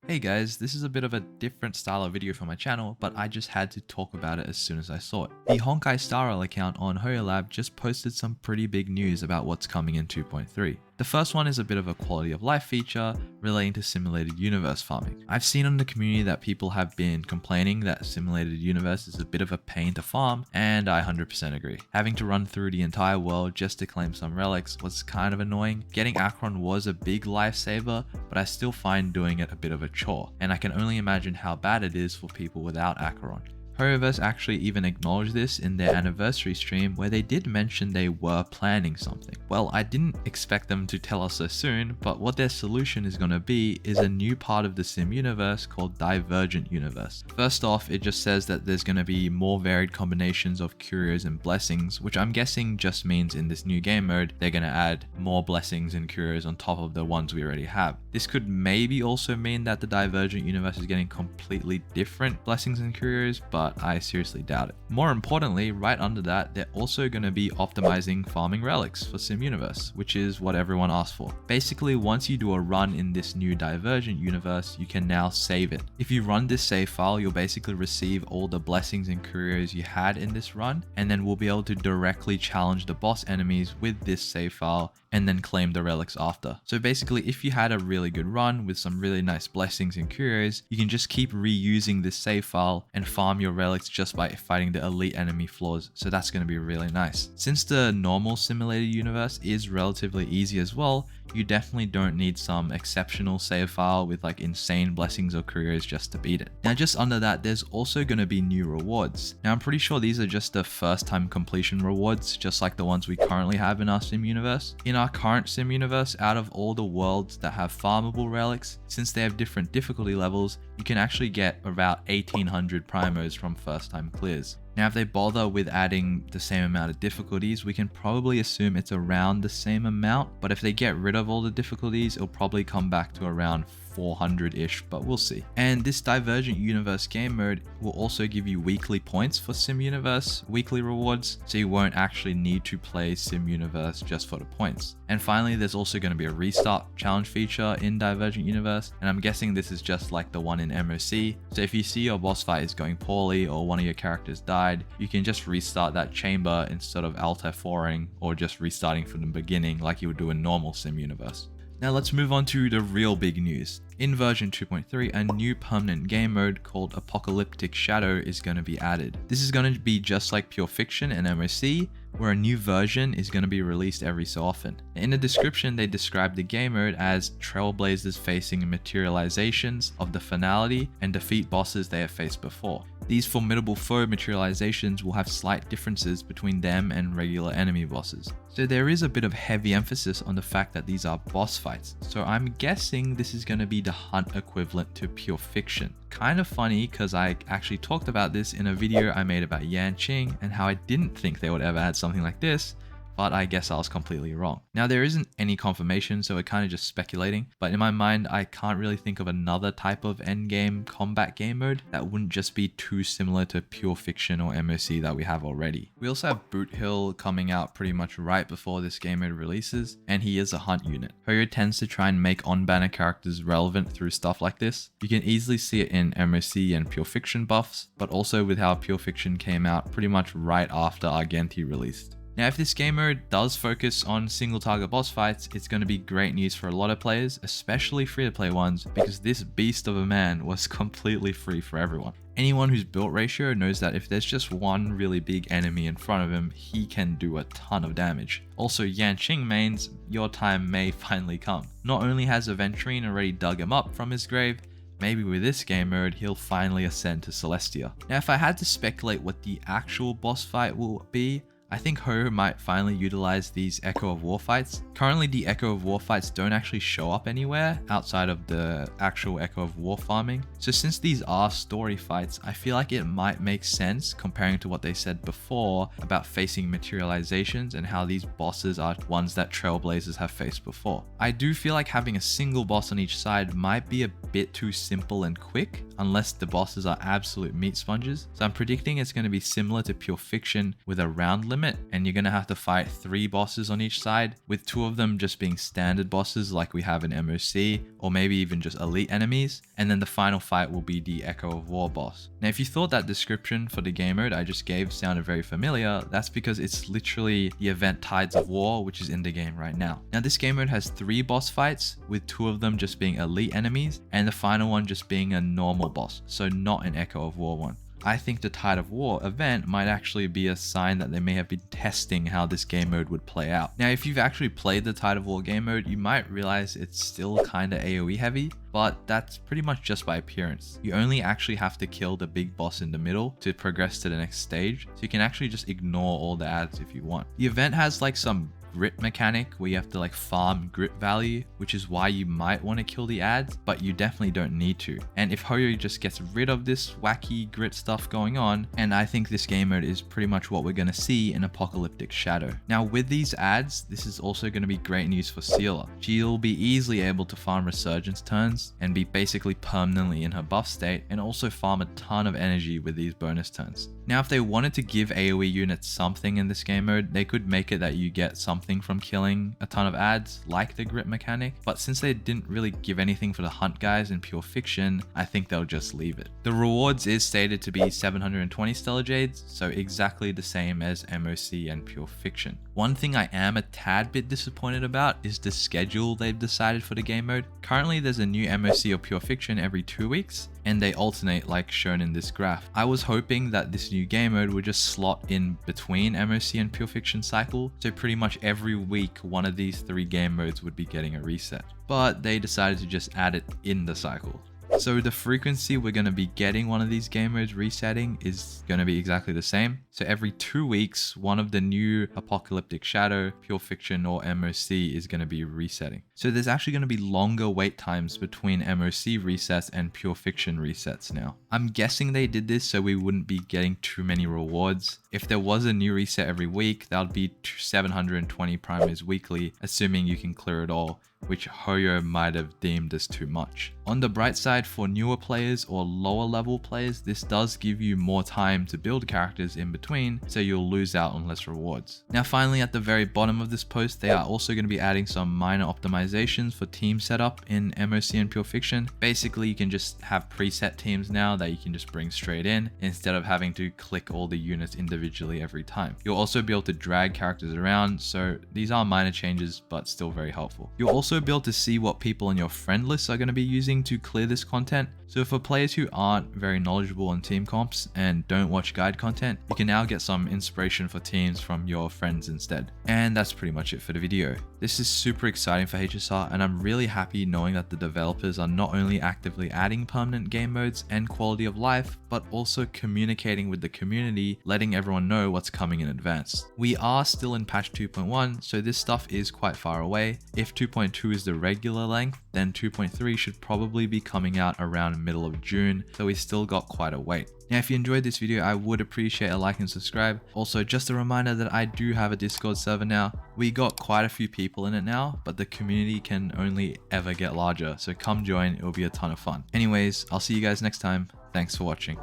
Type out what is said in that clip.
Hey guys, this is a bit of a different style of video for my channel, but I just had to talk about it as soon as I saw it. The Honkai Star-Rail account on HoYoLab just posted some pretty big news about what's coming in 2.3. The first one is a bit of a quality of life feature relating to simulated universe farming. I've seen on the community that people have been complaining that simulated universe is a bit of a pain to farm, and I 100% agree. Having to run through the entire world just to claim some relics was kind of annoying. Getting acheron was a big lifesaver, but I still find doing it a bit of a chore, and I can only imagine how bad it is for people without acheron. HoYoverse actually even acknowledged this in their anniversary stream where they did mention they were planning something. Well, I didn't expect them to tell us so soon, but what their solution is going to be is a new part of the sim universe called Divergent Universe. First off, it just says that there's going to be more varied combinations of curios and blessings, which I'm guessing just means in this new game mode, they're going to add more blessings and curios on top of the ones we already have. This could maybe also mean that the Divergent Universe is getting completely different blessings and curios, but I seriously doubt it. More importantly, right under that, they're also going to be optimizing farming relics for Sim Universe, which is what everyone asked for. Basically, once you do a run in this new Divergent Universe, you can now save it. If you run this save file, you'll basically receive all the blessings and curios you had in this run, and then we'll be able to directly challenge the boss enemies with this save file and then claim the relics after. So basically, if you had a really good run with some really nice blessings and curios, you can just keep reusing this save file and farm your relics just by fighting the elite enemy floors. So that's going to be really nice. Since the normal simulated universe is relatively easy as well, you definitely don't need some exceptional save file with like insane blessings or curios just to beat it. Now just under that, there's also going to be new rewards. Now I'm pretty sure these are just the first time completion rewards, just like the ones we currently have in our sim universe. In our current sim universe, out of all the worlds that have farmable relics, since they have different difficulty levels, you can actually get about 1800 primos from first time clears. Now, if they bother with adding the same amount of difficulties, we can probably assume it's around the same amount, but if they get rid of all the difficulties, it'll probably come back to around 400-ish, but we'll see. And this Divergent Universe game mode will also give you weekly points for Sim Universe, weekly rewards, so you won't actually need to play Sim Universe just for the points. And finally, there's also going to be a restart challenge feature in Divergent Universe, and I'm guessing this is just like the one in MOC. So if you see your boss fight is going poorly or one of your characters died, you can just restart that chamber instead of Alt F4ing or just restarting from the beginning like you would do in normal Sim Universe. Now let's move on to the real big news. In version 2.3, a new permanent game mode called Apocalypticshadow is going to be added. This is going to be just like Pure Fiction and MOC, where a new version is going to be released every so often. In the description, they describe the game mode as trailblazers facing materializations of the finality and defeat bosses they have faced before. These formidable foe materializations will have slight differences between them and regular enemy bosses. So there is a bit of heavy emphasis on the fact that these are boss fights. So I'm guessing this is going to be the hunt equivalent to Pure Fiction. Kind of funny because I actually talked about this in a video I made about Yanqing and how I didn't think they would ever add something like this, but I guess I was completely wrong. Now there isn't any confirmation, so we're kind of just speculating, but in my mind I can't really think of another type of endgame combat game mode that wouldn't just be too similar to Pure Fiction or MOC that we have already. We also have Boot Hill coming out pretty much right before this game mode releases, and he is a hunt unit. HoYo tends to try and make on-banner characters relevant through stuff like this. You can easily see it in MOC and Pure Fiction buffs, but also with how Pure Fiction came out pretty much right after Argenti released. Now, if this game mode does focus on single target boss fights, it's going to be great news for a lot of players, especially free-to-play ones, because this beast of a man was completely free for everyone. Anyone who's built ratio knows that if there's just one really big enemy in front of him, he can do a ton of damage. Also, Yanqing mains, your time may finally come. Not only has aventurine already dug him up from his grave, maybe with this game mode, he'll finally ascend to Celestia. Now, if I had to speculate what the actual boss fight will be, I think HoYo might finally utilize these Echo of War fights. Currently, the Echo of War fights don't actually show up anywhere outside of the actual Echo of War farming. So since these are story fights, I feel like it might make sense comparing to what they said before about facing materializations and how these bosses are ones that Trailblazers have faced before. I do feel like having a single boss on each side might be a bit too simple and quick. unless the bosses are absolute meat sponges. So I'm predicting it's going to be similar to Pure Fiction with a round limit, and you're going to have to fight 3 bosses on each side, with 2 of them just being standard bosses like we have in MOC, or maybe even just elite enemies, and then the final fight will be the Echo of War boss. Now if you thought that description for the game mode I just gave sounded very familiar, that's because it's literally the event Tides of War, which is in the game right now. Now this game mode has 3 boss fights, with 2 of them just being elite enemies, and the final one just being a normal boss, so not an Echo of War one. I think the Tide of War event might actually be a sign that they may have been testing how this game mode would play out. Now, if you've actually played the Tide of War game mode, you might realize it's still kinda AoE heavy, but that's pretty much just by appearance. You only actually have to kill the big boss in the middle to progress to the next stage, so you can actually just ignore all the ads if you want. The event has like some grit mechanic where you have to like farm grit value, which is why you might want to kill the ads, but you definitely don't need to. And if Hoyo just gets rid of this wacky grit stuff going on, and I think this game mode is pretty much what we're going to see in Apocalypticshadow. Now with these ads, this is also going to be great news for Seele. She'll be easily able to farm resurgence turns and be basically permanently in her buff state, and also farm a ton of energy with these bonus turns. Now if they wanted to give AoE units something in this game mode, they could make it that you get something from killing a ton of ads, like the grit mechanic, but since they didn't really give anything for the hunt guys in Pure Fiction, I think they'll just leave it. The rewards is stated to be 720 Stellar Jades, so exactly the same as MOC and Pure Fiction. One thing I am a tad bit disappointed about is the schedule they've decided for the game mode. Currently there's a new MOC or Pure Fiction every 2 weeks, and they alternate like shown in this graph. I was hoping that this new game mode would just slot in between MOC and Pure Fiction cycle, so pretty much every week one of these 3 game modes would be getting a reset. But they decided to just add it in the cycle. So the frequency we're going to be getting one of these game modes resetting is going to be exactly the same. So every 2 weeks, one of the new Apocalypticshadow, Pure Fiction, or MOC is going to be resetting. So there's actually going to be longer wait times between MOC resets and Pure Fiction resets now. I'm guessing they did this so we wouldn't be getting too many rewards. If there was a new reset every week, that would be 720 primers weekly, assuming you can clear it all, which Hoyo might have deemed as too much. On the bright side, for newer players or lower level players, this does give you more time to build characters in between, so you'll lose out on less rewards. Now finally, at the very bottom of this post, they are also going to be adding some minor optimizations for team setup in MOC and Pure Fiction. Basically, you can just have preset teams now that you can just bring straight in, instead of having to click all the units individually every time. You'll also be able to drag characters around, so these are minor changes, but still very helpful. You'll also be able to see what people in your friend list are going to be using to clear this content. So for players who aren't very knowledgeable on team comps and don't watch guide content, you can now get some inspiration for teams from your friends instead. And that's pretty much it for the video. This is super exciting for HSR, and I'm really happy knowing that the developers are not only actively adding permanent game modes and quality of life, but also communicating with the community, letting everyone know what's coming in advance. We are still in patch 2.1, so this stuff is quite far away. If 2.2 is the regular length, then 2.3 should probably be coming out around middle of June, so we still got quite a wait. Now if you enjoyed this video, I would appreciate a like and subscribe. Also, just a reminder that I do have a Discord server now. We got quite a few people in it now, but the community can only ever get larger, so come join, it'll be a ton of fun. Anyways, I'll see you guys next time. Thanks for watching.